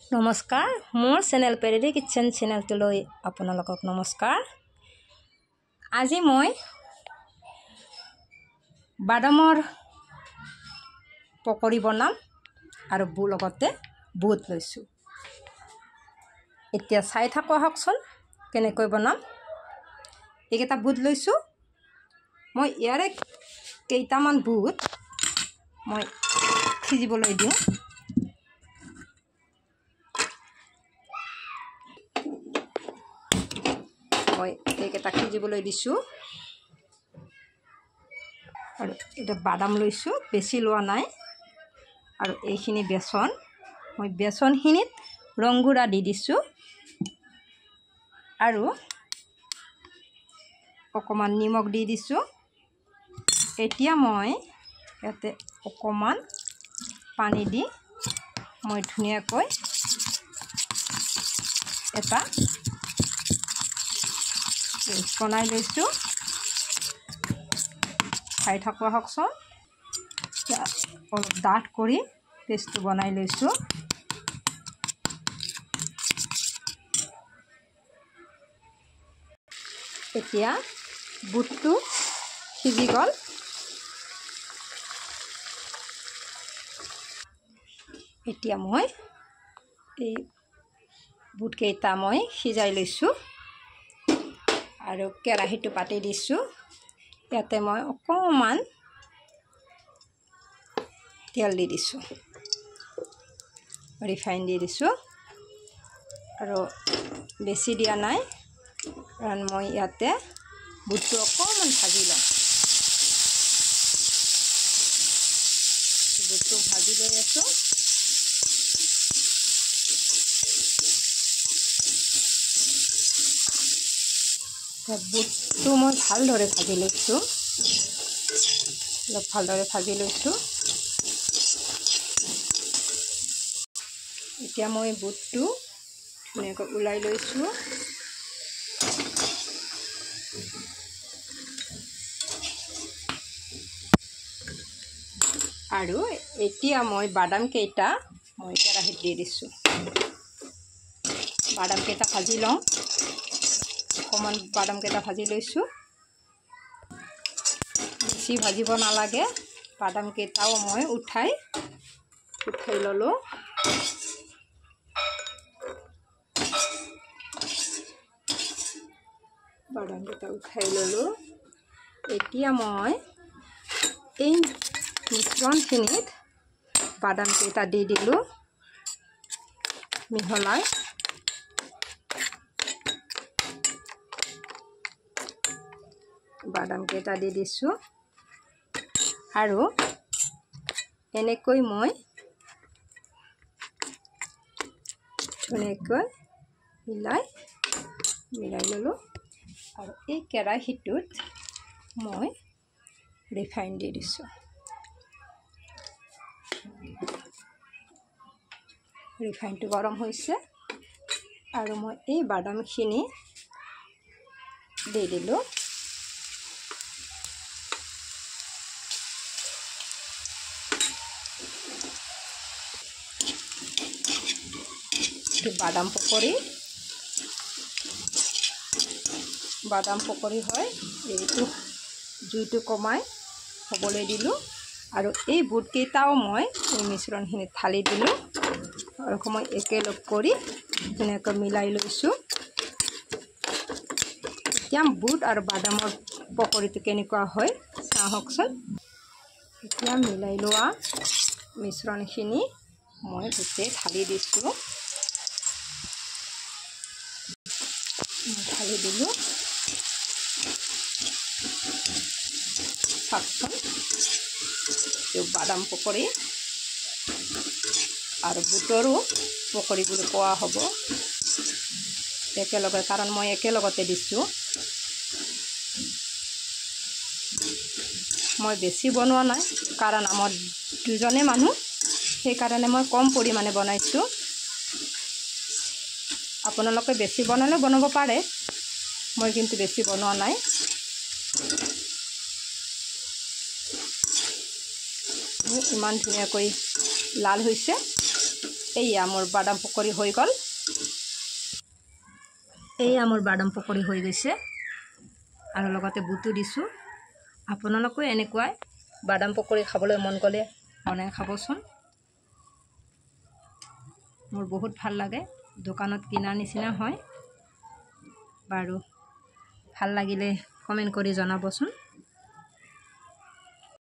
নমস্কাৰ মোৰ channel পেৰেডি kitchen চেনেলটোলৈ আপোনালোকক নমস্কাৰ। আজি মই বাদামৰ পকৰি বনাম আৰু লগতে বুট লৈছোঁ। এতিয়া চাই থাকো আহকচোন কেনেকৈ বনাম। এইকেইটা বুট লৈছোঁ। মই ইয়াৰে কেইটামান বুট মই সিজিবলৈ দিওঁ। মই এইকেইটা সিজিবলৈ দিছোঁ আৰু এটা বাদাম লৈছোঁ, বেছি লোৱা নাই। আৰু এইখিনি বেচন, মই বেচনখিনিত ৰং গুড়া দি দিছোঁ আৰু অকণমান নিমখ দি দিছোঁ। এতিয়া মই ইয়াতে অকণমান পানী দি মই ধুনীয়াকৈ এটা বনাই লৈছোঁ। খাই থাকোঁ আহকচোন। অলপ ডাঠ কৰি পেষ্টটো বনাই লৈছোঁ। এতিয়া বুটটো সিজি গ'ল। এতিয়া মই এই বুটকেইটা মই সিজাই লৈছোঁ আৰু কেৰাহীটো পাতি দিছোঁ। ইয়াতে মই অকণমান তেল দি দিছোঁ, ৰিফাইন দি দিছোঁ আৰু বেছি দিয়া নাই, কাৰণ মই ইয়াতে বুটটো অকণমান ভাজি লওঁ। বুটটো ভাজি লৈ আছোঁ। বুটটো মই ভালদৰে ভাজি লৈছোঁ, অলপ ভালদৰে ভাজি লৈছোঁ। এতিয়া মই বুটটো ধুনীয়াকৈ ওলাই লৈছোঁ আৰু এতিয়া মই বাদামকেইটা মই কেৰাহীত দি দিছোঁ। বাদামকেইটা ভাজি লওঁ। অকণমান বাদামকেইটা ভাজি লৈছোঁ। বেছি ভাজিব নালাগে। বাদামকেইটাও মই উঠাই ল'লোঁ। বাদামকেইটা উঠাই ল'লোঁ। এতিয়া মই এই মিশ্ৰণখিনিত বাদামকেইটা দি দিলোঁ মিহলাই। বাদামকেইটা দি দিছোঁ আৰু এনেকৈ মই ধুনীয়াকৈ মিলাই ল'লোঁ আৰু এই কেৰাহীটোত মই ৰিফাইন দি দিছোঁ। ৰিফাইনটো গৰম হৈছে আৰু মই এই বাদামখিনি দি দিলোঁ। বাদাম পকৰি হয়। এইটো জুইটো কমাই হ'বলৈ দিলোঁ আৰু এই বুটকেইটাও মই এই মিশ্ৰণখিনিত ঢালি দিলোঁ আৰু মই একেলগ কৰি ধুনীয়াকৈ মিলাই লৈছোঁ। এতিয়া বুট আৰু বাদামৰ পকৰিটো কেনেকুৱা হয় চাওকচোন। এতিয়া মিলাই লোৱা মিশ্ৰণখিনি মই গোটেই ঢালি দিছোঁ। ঢালি দিলোঁ। চাওকচোন, বাদাম পকৰি আৰু বুটৰো পকৰি বুলি কোৱা হ'ব একেলগে, কাৰণ মই একেলগতে দিছোঁ। মই বেছি বনোৱা নাই, কাৰণ আমাৰ দুজনে মানুহ, সেইকাৰণে মই কম পৰিমাণে বনাইছোঁ। আপোনালোকে বেছি বনালে বনাব পাৰে, মই কিন্তু বেছি বনোৱা নাই। ইমান ধুনীয়াকৈ লাল হৈছে। এইয়া মোৰ বাদাম পকৰি হৈ গ'ল। এইয়া মোৰ বাদাম পকৰি হৈ গৈছে আৰু লগতে বুটো দিছোঁ। আপোনালোকেও এনেকুৱাই বাদাম পকৰি খাবলৈ মন গ'লে বনাই খাবচোন। মোৰ বহুত ভাল লাগে, দোকানত কিনাৰ নিচিনা হয়। বাৰু ভাল লাগিলে কমেণ্ট কৰি জনাবচোন।